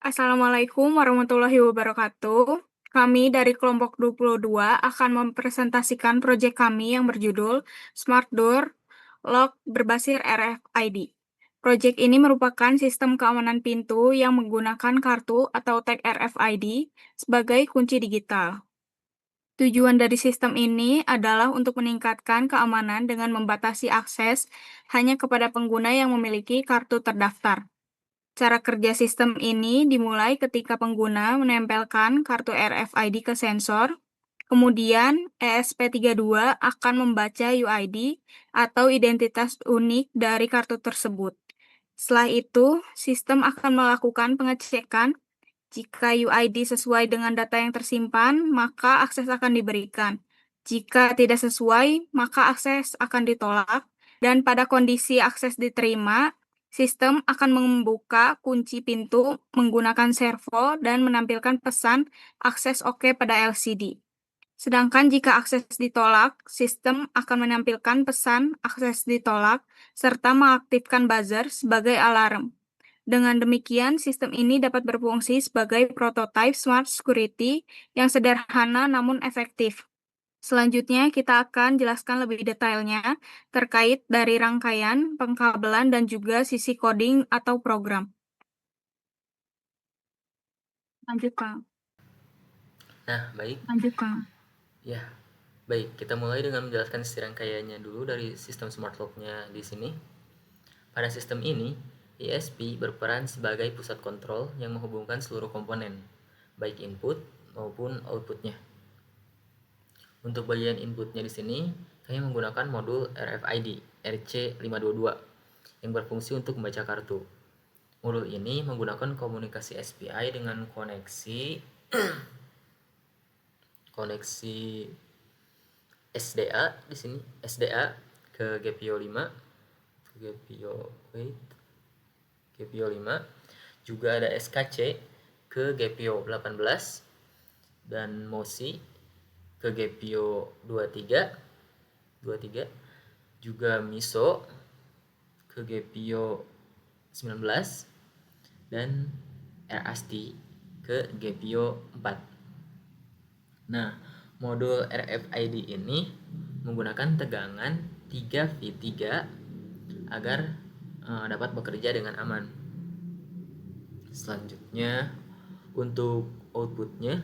Assalamualaikum warahmatullahi wabarakatuh. Kami dari kelompok 22 akan mempresentasikan proyek kami yang berjudul Smart Door Lock berbasis RFID. Proyek ini merupakan sistem keamanan pintu yang menggunakan kartu atau tag RFID sebagai kunci digital. Tujuan dari sistem ini adalah untuk meningkatkan keamanan dengan membatasi akses hanya kepada pengguna yang memiliki kartu terdaftar. Cara kerja sistem ini dimulai ketika pengguna menempelkan kartu RFID ke sensor, kemudian ESP32 akan membaca UID atau identitas unik dari kartu tersebut. Setelah itu, sistem akan melakukan pengecekan. Jika UID sesuai dengan data yang tersimpan, maka akses akan diberikan. Jika tidak sesuai, maka akses akan ditolak. Dan pada kondisi akses diterima, sistem akan membuka kunci pintu menggunakan servo dan menampilkan pesan akses OK pada LCD. Sedangkan jika akses ditolak, sistem akan menampilkan pesan akses ditolak serta mengaktifkan buzzer sebagai alarm. Dengan demikian, sistem ini dapat berfungsi sebagai prototipe smart security yang sederhana namun efektif. Selanjutnya, kita akan jelaskan lebih detailnya terkait dari rangkaian, pengkabelan, dan juga sisi coding atau program. Lanjut, Kang. Nah, baik. Lanjut, Kang. Ya, baik. Kita mulai dengan menjelaskan serangkaiannya dulu dari sistem smart lock-nya di sini. Pada sistem ini, ISP berperan sebagai pusat kontrol yang menghubungkan seluruh komponen, baik input maupun outputnya. Untuk bagian inputnya di sini, kami menggunakan modul RFID RC522 yang berfungsi untuk membaca kartu. Modul ini menggunakan komunikasi SPI dengan koneksi SDA di sini, SDA ke GPIO 5, GPIO 5, juga ada SKC ke GPIO 18 dan MOSI ke GPIO 23, juga MISO ke GPIO 19 dan RASTI ke GPIO 4. Nah, modul RFID ini menggunakan tegangan 3V3 agar dapat bekerja dengan aman. Selanjutnya, untuk outputnya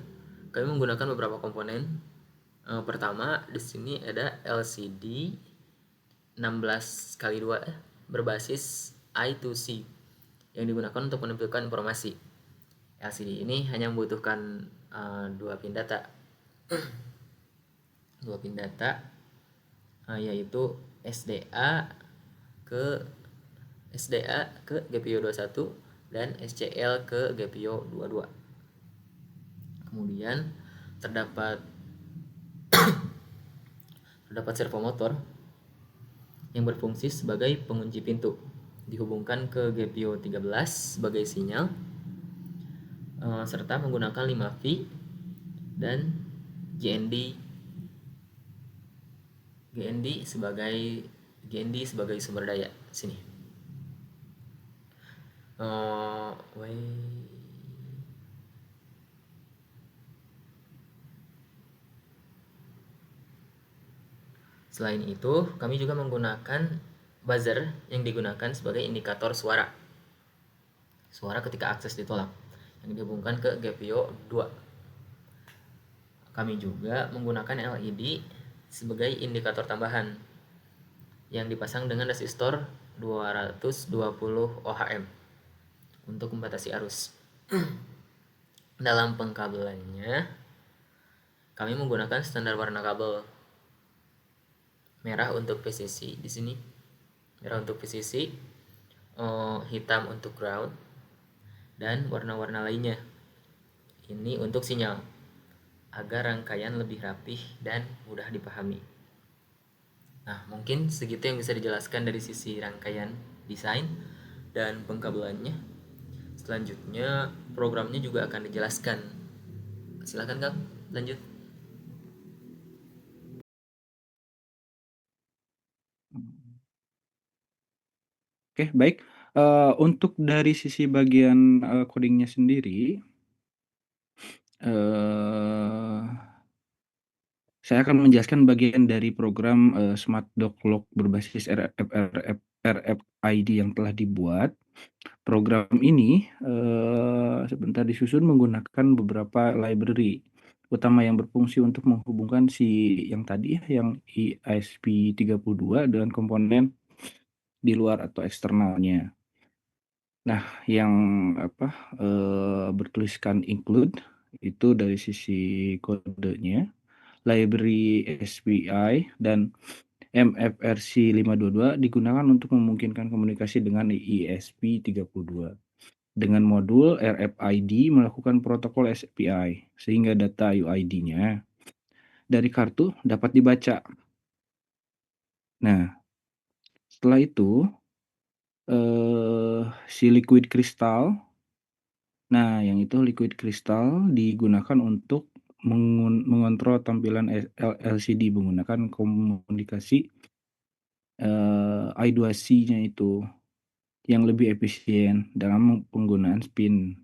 kami menggunakan beberapa komponen. Pertama, di sini ada LCD 16x2 berbasis I2C yang digunakan untuk menampilkan informasi. LCD ini hanya membutuhkan dua pin data yaitu SDA ke GPIO 21 dan SCL ke GPIO 22. Kemudian terdapat servomotor yang berfungsi sebagai pengunci pintu, dihubungkan ke GPIO 13 sebagai sinyal, serta menggunakan 5V dan GND sebagai sumber daya sini. Selain itu, kami juga menggunakan buzzer yang digunakan sebagai indikator suara ketika akses ditolak yang dihubungkan ke GPIO 2. Kami juga menggunakan LED sebagai indikator tambahan yang dipasang dengan resistor 220 ohm untuk membatasi arus. Dalam pengkabelannya, kami menggunakan standar warna kabel. Merah untuk PCC di sini. Merah untuk PCC, hitam untuk ground, dan warna-warna lainnya. Ini untuk sinyal agar rangkaian lebih rapih dan mudah dipahami. Nah, mungkin segitu yang bisa dijelaskan dari sisi rangkaian desain dan pengkabelannya. Selanjutnya, programnya juga akan dijelaskan. Silakan, Kang, lanjut. Oke, baik. Untuk dari sisi bagian, coding sendiri, eee, saya akan menjelaskan bagian dari program, Smart Dock Lock berbasis RFID yang telah dibuat. Program ini, sebentar disusun menggunakan beberapa library utama yang berfungsi untuk menghubungkan si yang tadi ya, yang ESP32 dengan komponen di luar atau eksternalnya. Nah, yang apa, bertuliskan include itu dari sisi kodenya, library SPI dan MFRC522 digunakan untuk memungkinkan komunikasi dengan ESP32. Dengan modul RFID melakukan protokol SPI, sehingga data UID-nya dari kartu dapat dibaca. Nah, setelah itu, si liquid crystal, nah yang itu liquid crystal digunakan untuk mengontrol tampilan LCD menggunakan komunikasi, I2C-nya itu yang lebih efisien dalam penggunaan spin.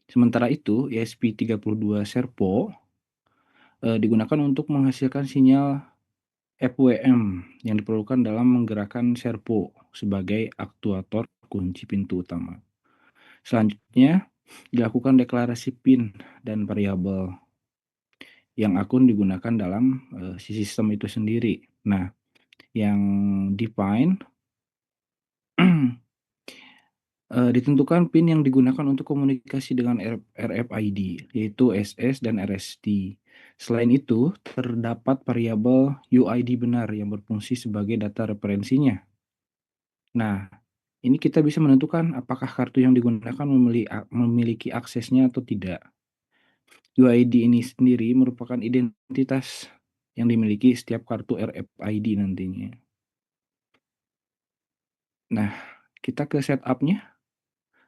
Sementara itu, ESP32 Servo digunakan untuk menghasilkan sinyal FWM yang diperlukan dalam menggerakkan servo sebagai aktuator kunci pintu utama. Selanjutnya, dilakukan deklarasi PIN dan variabel yang akun digunakan dalam si sistem itu sendiri. Nah, yang define ditentukan PIN yang digunakan untuk komunikasi dengan RFID, yaitu SS dan RST. Selain itu, terdapat variabel UID benar yang berfungsi sebagai data referensinya. Nah, ini kita bisa menentukan apakah kartu yang digunakan memiliki aksesnya atau tidak. UID ini sendiri merupakan identitas yang dimiliki setiap kartu RFID nantinya. Nah, kita ke setup-nya.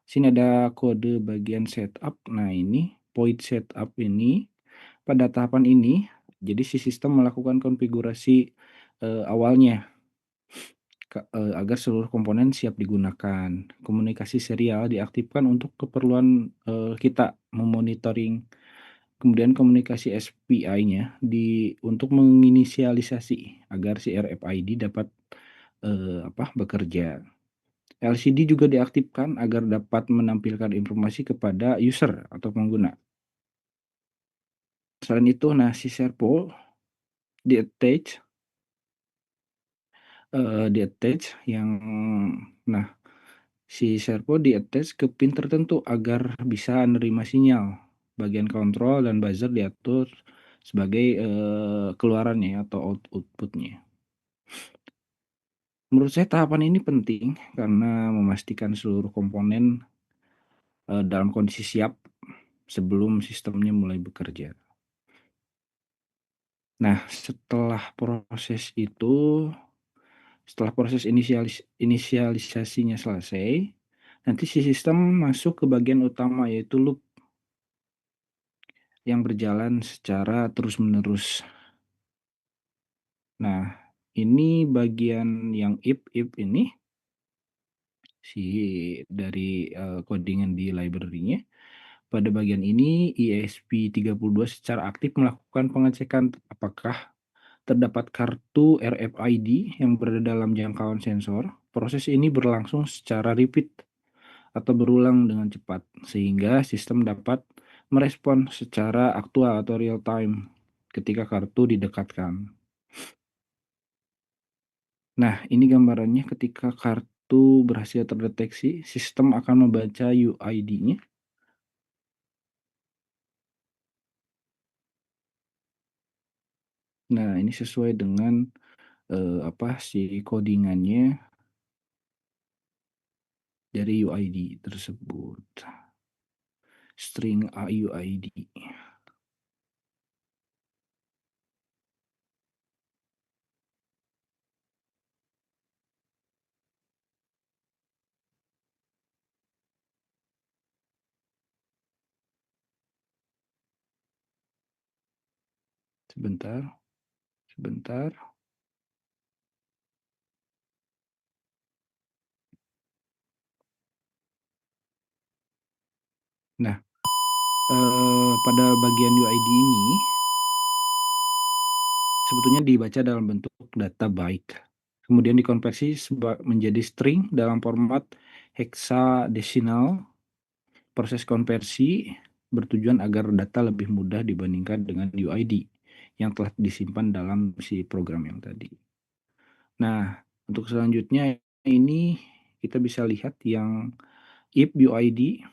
Sini ada kode bagian setup. Nah, ini point setup ini pada tahapan ini jadi si sistem melakukan konfigurasi awalnya agar seluruh komponen siap digunakan. Komunikasi serial diaktifkan untuk keperluan kita memonitoring. Kemudian komunikasi SPI-nya untuk menginisialisasi agar si RFID dapat bekerja. LCD juga diaktifkan agar dapat menampilkan informasi kepada user atau pengguna. Selain itu, nah si servo di-attach yang nah si servo di-attach ke pin tertentu agar bisa menerima sinyal. Bagian kontrol dan buzzer diatur sebagai keluarannya atau outputnya. Menurut saya tahapan ini penting karena memastikan seluruh komponen dalam kondisi siap sebelum sistemnya mulai bekerja. Nah, setelah proses inisialisasinya selesai, nanti si sistem masuk ke bagian utama yaitu loop yang berjalan secara terus-menerus. Nah, ini bagian yang if ini si dari codingan di library-nya. Pada bagian ini ESP32 secara aktif melakukan pengecekan apakah terdapat kartu RFID yang berada dalam jangkauan sensor. Proses ini berlangsung secara repeat atau berulang dengan cepat, sehingga sistem dapat merespon secara aktual atau real time ketika kartu didekatkan. Nah, ini gambarannya ketika kartu berhasil terdeteksi, sistem akan membaca UID-nya. Nah, ini sesuai dengan si codingannya dari UID tersebut. String AUID. Sebentar, sebentar. Nah, pada bagian UID ini sebetulnya dibaca dalam bentuk data byte, kemudian dikonversi menjadi string dalam format hexadecimal. Proses konversi bertujuan agar data lebih mudah dibandingkan dengan UID yang telah disimpan dalam si program yang tadi. Nah, untuk selanjutnya ini kita bisa lihat yang if UID,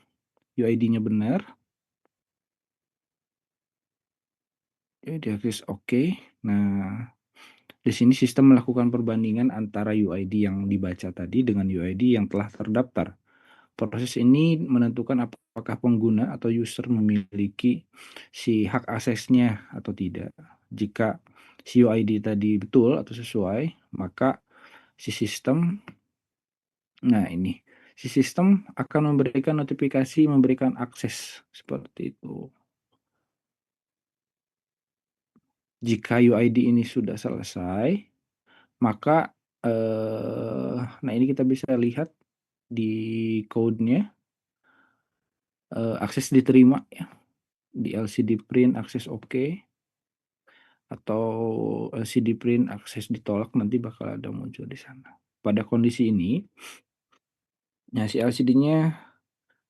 UID-nya benar, diakses oke. Nah, di sini sistem melakukan perbandingan antara UID yang dibaca tadi dengan UID yang telah terdaftar. Proses ini menentukan apakah pengguna atau user memiliki si hak aksesnya atau tidak. Jika si UID tadi betul atau sesuai, maka si sistem, si sistem akan memberikan notifikasi memberikan akses seperti itu. Jika UID ini sudah selesai, maka nah ini kita bisa lihat di code-nya, akses diterima ya. Di LCD print akses oke, atau LCD print akses ditolak, nanti bakal ada muncul di sana. Pada kondisi ini, nah si LCD-nya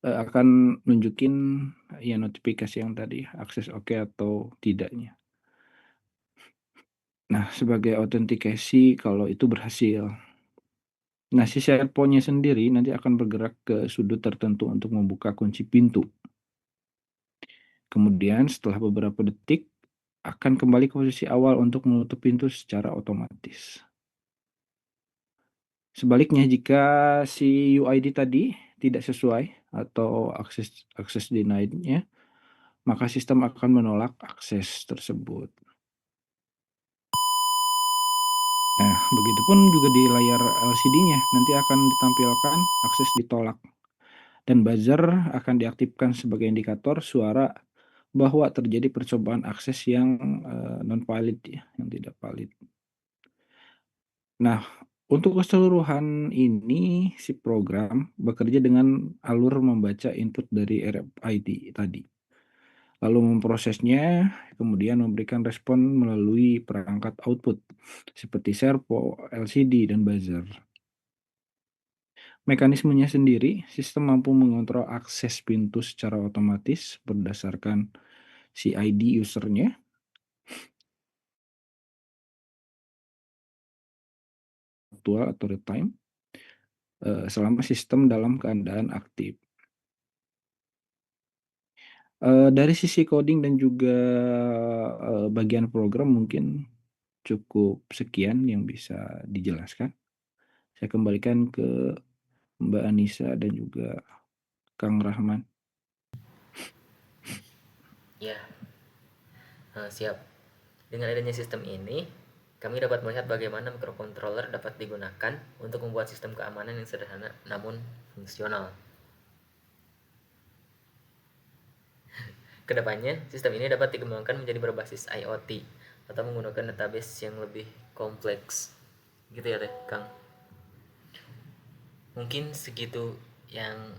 akan nunjukin ya notifikasi yang tadi, akses oke atau tidaknya. Nah, sebagai autentikasi kalau itu berhasil. Nah, si SharePoint-nya sendiri nanti akan bergerak ke sudut tertentu untuk membuka kunci pintu. Kemudian setelah beberapa detik akan kembali ke posisi awal untuk menutup pintu secara otomatis. Sebaliknya jika si UID tadi tidak sesuai atau akses denied-nya, maka sistem akan menolak akses tersebut. Nah, begitupun juga di layar LCD-nya nanti akan ditampilkan akses ditolak dan buzzer akan diaktifkan sebagai indikator suara bahwa terjadi percobaan akses yang non valid ya, yang tidak valid. Nah, untuk keseluruhan ini si program bekerja dengan alur membaca input dari RFID tadi, lalu memprosesnya, kemudian memberikan respon melalui perangkat output seperti servo, LCD, dan buzzer. Mekanismenya sendiri, sistem mampu mengontrol akses pintu secara otomatis berdasarkan si ID usernya, aktual atau real time, selama sistem dalam keadaan aktif. Dari sisi coding dan juga bagian program mungkin cukup sekian yang bisa dijelaskan. Saya kembalikan ke Mbak Anissa dan juga Kang Rahman. Ya, siap. Dengan adanya sistem ini, kami dapat melihat bagaimana microcontroller dapat digunakan untuk membuat sistem keamanan yang sederhana namun fungsional. Kedepannya, sistem ini dapat dikembangkan menjadi berbasis IoT atau menggunakan database yang lebih kompleks. Gitu ya Teh, Kang. Mungkin segitu yang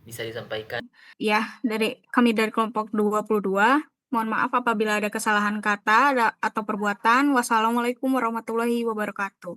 bisa disampaikan. Ya, kami dari kelompok 22, mohon maaf apabila ada kesalahan kata atau perbuatan. Wassalamualaikum warahmatullahi wabarakatuh.